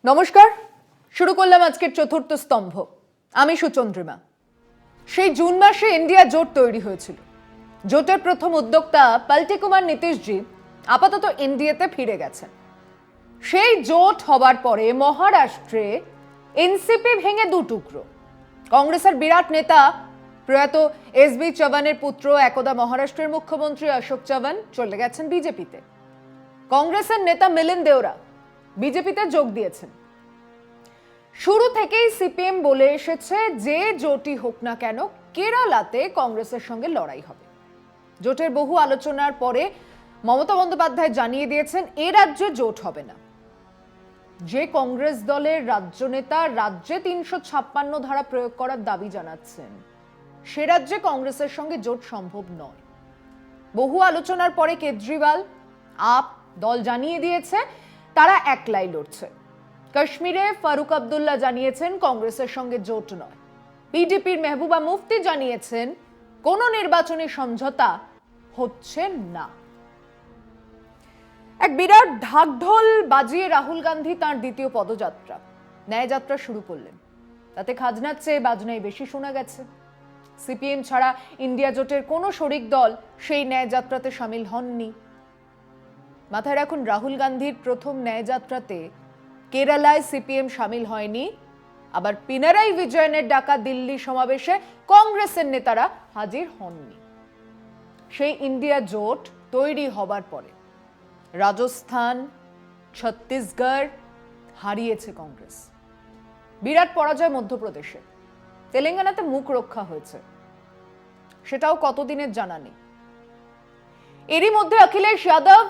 নমস্কার, শুরু করলাম আজকের চতুর্থ স্তম্ভ। আমি সুচন্দ্রিমা। সেই জুন মাসে ইন্ডিয়া জোট তৈরি হয়েছিল। জোটের প্রথম উদ্যোক্তা পাল্টি কুমার নীতিশজি আপাতত এনডিএতে ফিরে গেছেন। সেই জোট হবার পরে মহারাষ্ট্রে এনসিপি ভেঙে দু টুকরো। কংগ্রেসের বিরাট নেতা প্রয়াত এসবি চৌহানের পুত্র একদা মহারাষ্ট্রের মুখ্যমন্ত্রী অশোক চৌহান চলে গেছেন বিজেপিতে। কংগ্রেসের নেতা মিলিন্দ দেওরা বিজেপিতে যোগ দিয়েছেন। শুরু থেকেই সিপিএম বলে এসেছে যে জোটই হোক না কেন কেরালাতে কংগ্রেসের সঙ্গে লড়াই হবে। জোটের বহু আলোচনার পরে মমতা বন্দ্যোপাধ্যায় জানিয়ে দিয়েছেন এ রাজ্যে জোট হবে না। যে কংগ্রেস দলের রাজ্য নেতা রাজ্যে ৩৫৬ ধারা প্রয়োগ করার দাবি জানাচ্ছেন, সে রাজ্যে কংগ্রেসের সঙ্গে জোট সম্ভব নয়। বহু আলোচনার পরে কেজরিওয়াল আপ দল জানিয়ে দিয়েছে তারা একলাই লড়ছে। কাশ্মীরে ফারুক আব্দুল্লাহ জানিয়েছেন কংগ্রেসের সঙ্গে জোট নয়। পিডিপির মেহবুবা মুফতি জানিয়েছেন কোনো নির্বাচনী সমঝোতা হচ্ছে না। এক বিরাট ঢাকঢোল বাজিয়ে রাহুল গান্ধী তার দ্বিতীয় পদযাত্রা ন্যায়যাত্রা শুরু করলেন। তাতে খাজনার চেয়ে বাজনাই বেশি শোনা গেছে। সিপিএম ছাড়া ইন্ডিয়া জোটের কোনো শরিক দল সেই ন্যায়যাত্রাতে সামিল হননি। মাথায় রাখুন, রাহুল গান্ধীর প্রথম ন্যায়যাত্রাতে কেরালায় সিপিএম সামিল হয়নি। আবার পিনারাই বিজয়নের ডাকা দিল্লি সমাবেশে কংগ্রেসের নেতারা হাজির হননি। সেই ইন্ডিয়া জোট তৈরি হবার পরে রাজস্থান, ছত্তিশগড় হারিয়েছে কংগ্রেস। বিরাট পরাজয় মধ্যপ্রদেশে। তেলেঙ্গানাতে মুখ রক্ষা হয়েছে, সেটাও কতদিনের জানা নেই। এরই মধ্যে অখিলেশ যাদব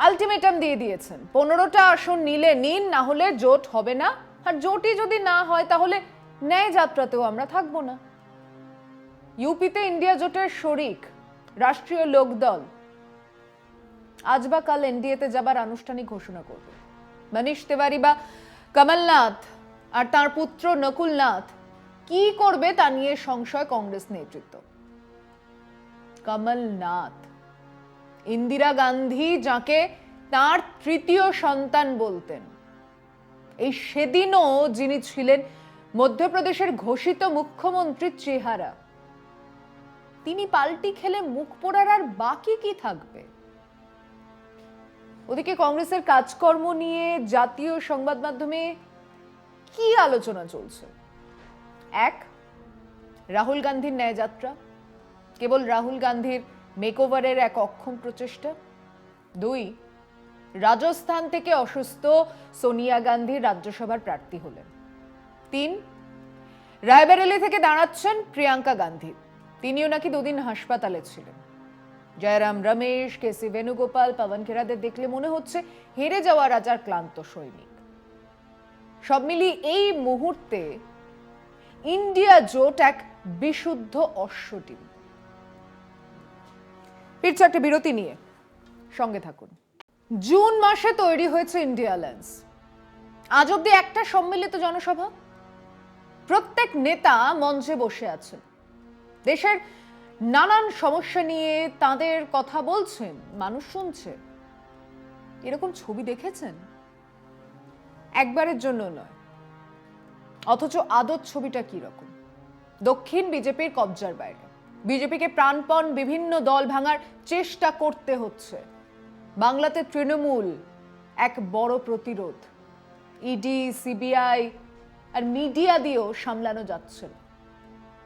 আলটিমেটাম দিয়ে দিয়েছেন, 15টা আসন নিলে নিন, না হলে জোট হবে না। আর জোটই যদি না হয় তাহলে ন্যায় যাত্রাতেও আমরা থাকবো না। ইউপিতে ইন্ডিয়া জোটের শরিক রাষ্ট্রীয় লোকদল আজ বা কাল এনডিএতে যাবার আনুষ্ঠানিক ঘোষণা করবে। মনীষ তিওয়ারি বা কমলনাথ আর তার পুত্র নকুলনাথ কি করবে তা নিয়ে সংশয় কংগ্রেস নেতৃত্ব। কমলনাথ, ইন্দিরা গান্ধী যাকে তার তৃতীয় সন্তান বলতেন, এই সেদিনও যিনি ছিলেন মধ্যপ্রদেশের ঘোষিত মুখ্যমন্ত্রীর চেহারা, তিনি পাল্টি খেলে মুখ পোড়ার আর বাকি কি থাকবে? ওদিকে কংগ্রেসের কাজকর্ম নিয়ে জাতীয় সংবাদ মাধ্যমে কি আলোচনা চলছে? এক, রাহুল গান্ধীর ন্যায়যাত্রা কেবল রাহুল গান্ধীর মেকওভারের এক অক্ষম প্রচেষ্টা। 2, রাজস্থান থেকে অসুস্থ সোনিয়া গান্ধী রাজ্যসভার প্রার্থী হলেন। 3, রায়বেরেলি থেকে দাঁড়াচ্ছেন প্রিয়াঙ্কা গান্ধী, তিনিও নাকি দুদিন হাসপাতালে ছিলেন। জয়রাম রমেশ, কেসি বেনুগোপাল, পবন খেরাদের দেখলে মনে হচ্ছে হেরে যাওয়া রাজার ক্লান্ত সৈনিক। সব মিলিয়ে এই মুহূর্তে ইন্ডিয়া জোট এক বিশুদ্ধ অশ্বটিম। ফিরছে একটা বিরতি নিয়ে, সঙ্গে থাকুন। জুন মাসে তৈরি হয়েছে ইন্ডিয়া অ্যালায়েন্স। আজ অব্দি একটা সম্মিলিত জনসভা। প্রত্যেক নেতা মঞ্চে বসে আছেন, দেশের নানান সমস্যা নিয়ে তাদের কথা বলছেন, মানুষ শুনছে। এরকম ছবি দেখেছেন? একবারের জন্য নয়। অথচ আদত ছবিটা কি রকম? দক্ষিণ বিজেপির কবজার বাইরে। বিজেপিকে প্রাণপণ বিভিন্ন দল ভাঙার চেষ্টা করতে হচ্ছে। বাংলাতে তৃণমূল এক বড় প্রতিরোধ। ইডি, সিবিআই আর মিডিয়া দিয়েও সামলানো যাচ্ছে না।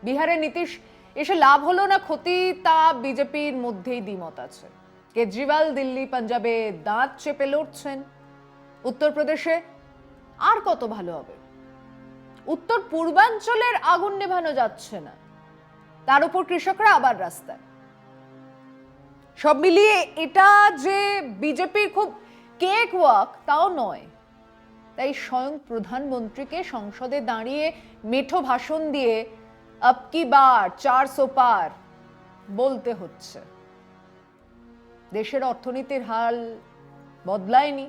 বিহারে নীতিশ এসে লাভ হলো না ক্ষতি, তা বিজেপির মধ্যেই দ্বিমত আছে। কেজরিওয়াল দিল্লি, পাঞ্জাবে দাঁত চেপে লড়ছেন। উত্তরপ্রদেশে আর কত ভালো হবে? উত্তর পূর্বাঞ্চলের আগুন নেভানো যাচ্ছে না, তার উপর কৃষকরা আবার রাস্তায়। সব মিলিয়ে এটা যে বিজেপির খুব কেক ওয়াক তাও নয়। তাই স্বয়ং প্রধানমন্ত্রীকে সংসদে দাঁড়িয়ে মেঠো ভাষণ দিয়ে আব কি বার 400 পার বলতে হচ্ছে। দেশের অর্থনীতির হাল বদলায়নি,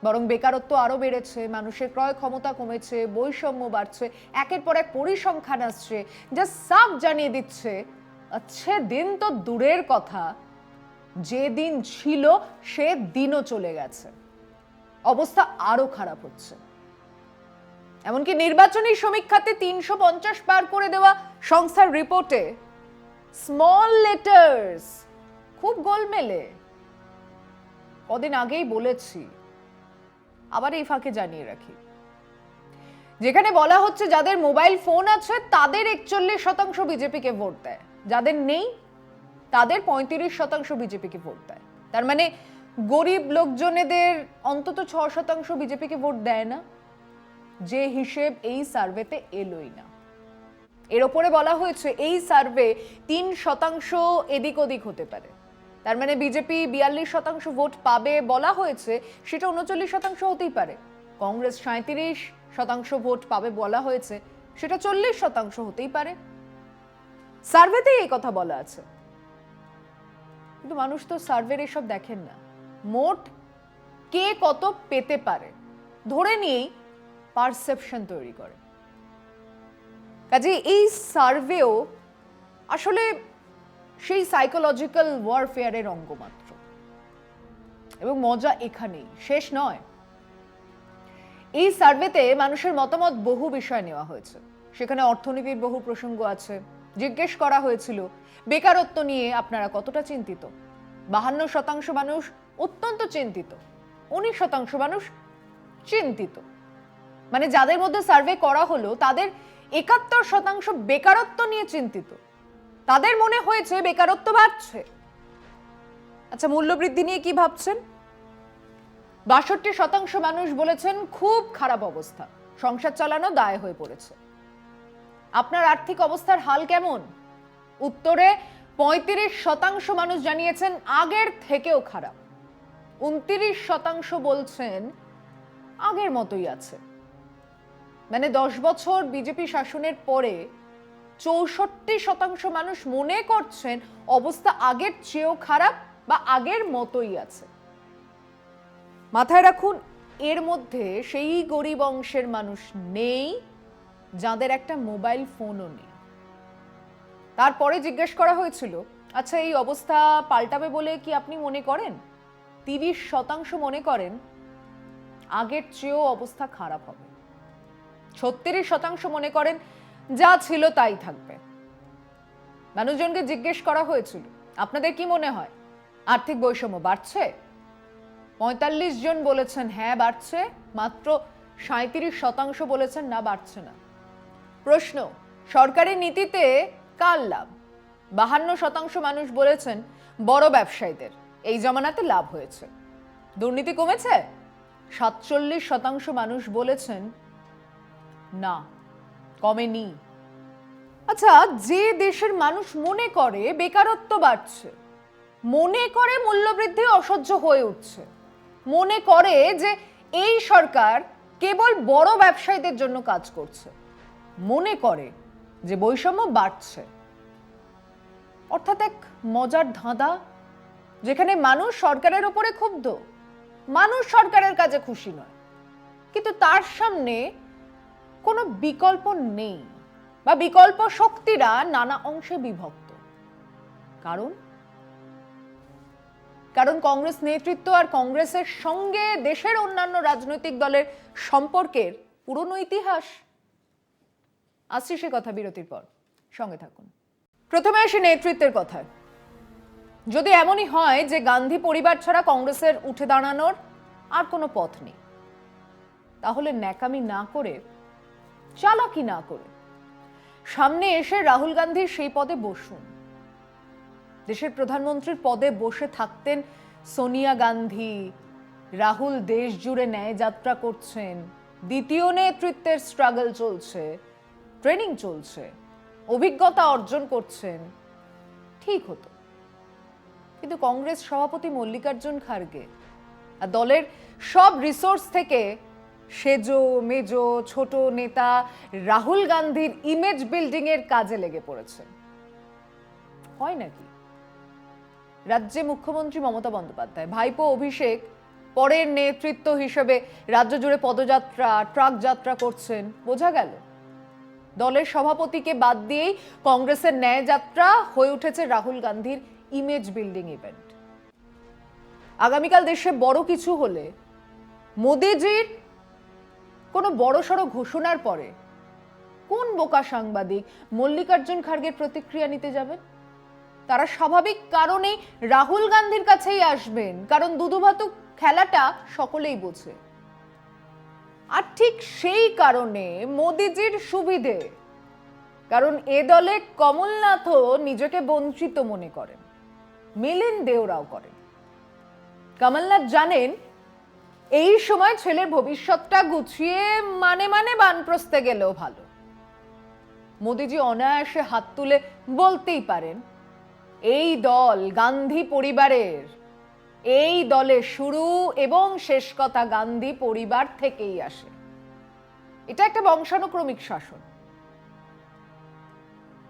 বরং বেকারত্ব আরো বেড়েছে, মানুষের ক্রয় ক্ষমতা কমেছে, বৈষম্য বাড়ছে, একের পর এক পরিসংখ্যান আসছে যা সাফ জানিয়ে দিচ্ছে আচ্ছা দিন তো দূরের কথা, যে দিন ছিল সে দিনও চলে গেছে। অবস্থা আরো খারাপ হচ্ছে। এমনকি নির্বাচনী সমীক্ষাতে 350 পার করে দেওয়া সংস্থার রিপোর্টে স্মল লেটার্স, খুব গোলমেলে। কদিন আগেই বলেছি, আবার এই ফাঁকে জানিয়ে রাখি, যেখানে বলা হচ্ছে যাদের মোবাইল ফোন আছে তাদের 41% বিজেপিকে ভোট দেয়, যাদের নেই তাদের 35% বিজেপিকে ভোট দেয়। তার মানে গরিব লোকজনেদের অন্তত 6% বিজেপিকে ভোট দেয় না, যে হিসেব এই সার্ভেতে এলোই না। এর ওপরে বলা হয়েছে এই সার্ভে 3% এদিক ওদিক হতে পারে। তার মানে বিজেপি 42% ভোট পাবে বলা হয়েছে, সেটা 39% হতেই পারে। কংগ্রেস 37% ভোট পাবে বলা হয়েছে, সেটা 40% হতেই পারে। সার্ভেতে এই কথা বলা আছে, কিন্তু মানুষ তো সার্ভের এসব দেখেন না। মোট কে কত পেতে পারে ধরে নিয়েই পারসেপশন তৈরি করে। কাজে এই সার্ভেও আসলে সেই সাইকোলজিক্যাল ওয়ারফেয়ারের অঙ্গ মাত্র। এবং মজা এখানেই শেষ নয়। এই সার্ভেতে মানুষের মতামত বহু বিষয় নেওয়া হয়েছে, সেখানে অর্থনীতির বহু প্রসঙ্গ আছে। জিজ্ঞেস করা হয়েছিল বেকারত্ব নিয়ে আপনারা কতটা চিন্তিত। 52% মানুষ অত্যন্ত চিন্তিত, 19% মানুষ চিন্তিত। মানে যাদের মধ্যে সার্ভে করা হলো তাদের 71% বেকারত্ব নিয়ে চিন্তিত, তাদের মনে হয়েছে বেকারত্ব বাড়ছে। আচ্ছা, মূল্যবৃদ্ধি নিয়ে কি ভাবছেন? 62% মানুষ বলেছেন খুব খারাপ অবস্থা, সংসার চালানো দায় হয়ে পড়েছে। আপনার আর্থিক অবস্থার হাল কেমন? উত্তরে 35% মানুষ জানিয়েছেন আগের থেকেও খারাপ, 29% বলছেন আগের মতোই আছে। মানে 10 বছর বিজেপি শাসনের পরে 64% মানুষ মনে করছেন অবস্থা আগের চেয়েও খারাপ বা আগের মতোই আছে। মাথায় রাখুন, এর মধ্যে সেই গরিব অংশের মানুষ নেই যাদের একটা মোবাইল ফোনও নেই। তারপরে জিজ্ঞেস করা হয়েছিল, আচ্ছা এই অবস্থা পাল্টাবে বলে কি আপনি মনে করেন? 30% মনে করেন আগের চেয়েও অবস্থা খারাপ হবে। 36% মনে করেন যা ছিল তাই থাকবে। মানুষজনকে জিজ্ঞেস করা হয়েছিল, আপনাদের কি মনে হয় আর্থিক বৈষম্য বাড়ছে? 45 জন বলেছেন হ্যাঁ বাড়ছে, মাত্র 37% বলেছেন না বাড়ছে না। প্রশ্ন, সরকারি নীতিতে কার লাভ? 52% মানুষ বলেছেন বড় ব্যবসায়ীদের, এই জমানাতে লাভ হয়েছে। দুর্নীতি কমেছে? 47% মানুষ বলেছেন না, কমেনি। আচ্ছা, যে দেশের মানুষ মনে করে বেকারত্ব বাড়ছে, মনে করে মূল্যবৃদ্ধি অসহ্য হয়ে উঠছে, মনে করে যে এই সরকার কেবল বড় ব্যবসায়ীদের জন্য কাজ করছে, মনে করে যে বৈষম্য বাড়ছে, অর্থাৎ এক মজার ধাঁধা যেখানে মানুষ সরকারের উপরে ক্ষুব্ধ, মানুষ সরকারের কাজে খুশি নয়, কিন্তু তার সামনে কোনো বিকল্প নেই বা বিকল্প শক্তিরা নানা অংশে বিভক্ত। কারণ কংগ্রেস নেতৃত্ব আর কংগ্রেসের সঙ্গে দেশের অন্যান্য রাজনৈতিক দলের সম্পর্কের পুরনো ইতিহাস। আসছি সে কথা বিরতির পর, সঙ্গে থাকুন। প্রথমে আসি নেতৃত্বের কথায়। যদি এমনই হয় যে গান্ধী পরিবার ছাড়া কংগ্রেসের উঠে দাঁড়ানোর আর কোনো পথ নেই, তাহলে ন্যাকামি না করে, চালাকি না করে সামনে এসে রাহুল গান্ধীর সেই পদে বসুন। দেশের প্রধানমন্ত্রীর পদে বসে থাকতেন সোনিয়া গান্ধী, রাহুল দেশ জুড়ে ন্যায় যাত্রা করছেন, দ্বিতীয় নেতৃত্বের স্ট্রাগল চলছে, ট্রেনিং চলছে, অভিজ্ঞতা অর্জন করছেন, ঠিক হতো। কিন্তু কংগ্রেস সভাপতি মল্লিকার্জুন খার্গে আর দলের সব রিসোর্স থেকে সেজো মেজো ছোট নেতা রাহুল গান্ধীর ইমেজ বিল্ডিং এর কাজে লেগে পড়েছেন। হয় নাকি? রাজ্যে মুখ্যমন্ত্রী মমতা বন্দ্যোপাধ্যায়, ভাইপো অভিষেক পরের নেতৃত্ব হিসেবে রাজ্য জুড়ে পদযাত্রা, ট্রাক যাত্রা করছেন, বোঝা গেল। দলের সভাপতিকে বাদ দিয়েই কংগ্রেসের ন্যায় যাত্রা হয়ে উঠেছে রাহুল গান্ধীর ইমেজ বিল্ডিং ইভেন্ট। আগামীকাল দেশে বড় কিছু হলে মোদিজির কোনো বড়সড় ঘোষণার পরে কোন বোকা সাংবাদিক মল্লিকার্জুন খার্গের প্রতিক্রিয়া নিতে যাবেন? তারা স্বাভাবিক কারণেই রাহুল গান্ধীর কাছেই আসবেন, কারণ দুধুভাতু খেলাটা সকলেই বোঝে। আর ঠিক সেই কারণে মোদিজির সুবিধে, কারণ এ দলে কমলনাথও নিজেকে বঞ্চিত মনে করেন, মিলিন্দ দেওরাও করেন। কমলনাথ জানেন এই সময় ছেলের ভবিষ্যৎটা গুছিয়ে মানে বানপ্রস্থে গেলেও ভালো। মোদিজি অনায়াসে হাত তুলে বলতেই পারেন, এই দল গান্ধী পরিবারের, এই দলে শুরু এবং শেষ কথা গান্ধী পরিবার থেকেই আসে। এটা একটা বংশানুক্রমিক শাসন।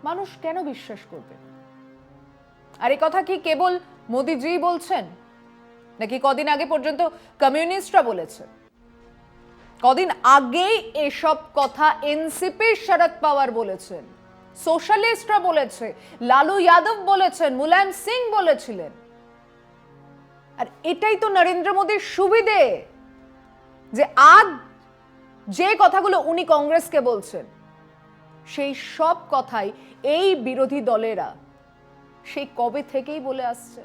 মানুষ কেন বিশ্বাস করবে? আর এই কথা কি কেবল মোদিজি বলছেন, নাকি কদিন আগে পর্যন্ত কমিউনিস্টরা বলেছে? কদিন আগেই এসব কথা এনসিপির শরদ পাওয়ার বলেছেন, সোশ্যালিস্টরা বলেছে, লালু যাদব বলেছেন, মুলায়ম সিং বলেছিলেন। আর এটাই তো নরেন্দ্র মোদীর সুবিধে, যে আজ যে কথাগুলো উনি কংগ্রেসকে বলছেন সেই সব কথাই এই বিরোধী দলেরা সেই কবে থেকেই বলে আসছে।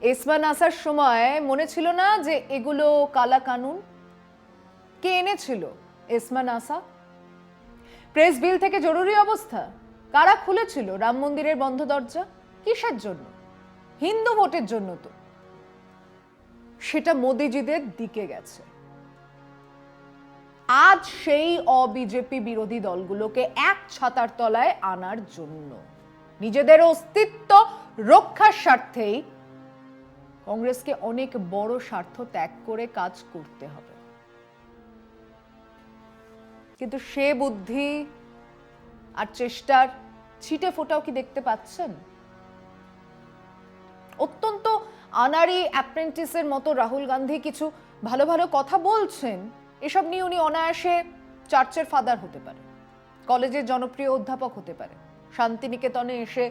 এসমান আসার সময় মনে ছিল না যে এগুলো কালা কানুন? কে এনেছিল এসমান আসা? প্রেস বিল থেকে জরুরি অবস্থা কারা খুলেছিল? রাম মন্দিরের বন্ধ দরজা কিসের জন্য? হিন্দু ভোটের জন্য তো। সেটা মোদিজিদের দিকে গেছে। আজ সেই অবিজেপি বিরোধী দলগুলোকে এক ছাতার তলায় আনার জন্য, নিজেদের অস্তিত্ব রক্ষার স্বার্থেই কংগ্রেসকে অনেক বড় স্বার্থ ত্যাগ করে কাজ করতে হবে। কিন্তু সে বুদ্ধি আর চেষ্টার ছিটে ফোটাও কি দেখতে পাচ্ছেন? অত্যন্ত আনাড়ি অ্যাপ্রেন্টিসের মতো রাহুল গান্ধী কিছু ভালো ভালো কথা বলছেন, এসব নিয়ে উনি অনায়াসে চার্চের ফাদার হতে পারে, কলেজের জনপ্রিয় অধ্যাপক হতে পারে, শান্তিনিকেতনে এসে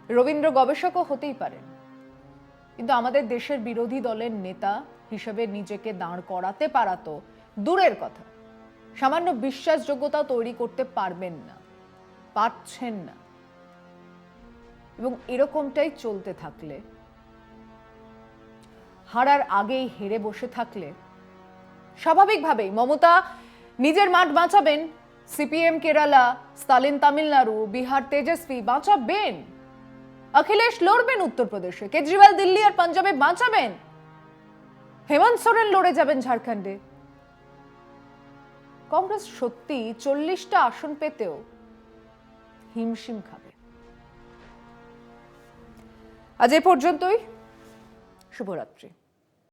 রবীন্দ্র গবেষকও হতেই পারেন। কিন্তু আমাদের দেশের বিরোধী দলের নেতা হিসেবে নিজেকে দাঁড় করাতে পারা তো দূরের কথা, সামান্য বিশ্বাসযোগ্যতা তৈরি করতে পারবেন না, পারছেন না। এবং এরকমটাই চলতে থাকলে, হারার আগেই হেরে বসে থাকলে, স্বাভাবিকভাবেই মমতা নিজের মাঠ বাঁচাবেন, সিপিএম কেরালা, স্টালিন তামিলনাড়ু, বিহার তেজস্বী বাঁচাবেন, অখিলেশ লড়বেন উত্তরপ্রদেশে, কেজরিওয়াল দিল্লি আর পাঞ্জাবে বাঁচাবেন, হেমন্ত সোরেন লড়ে যাবেন ঝাড়খণ্ডে। কংগ্রেস সত্যি 40টা আসন পেতেও হিমশিম খাবে। আজ এ পর্যন্তই। শুভরাত্রি।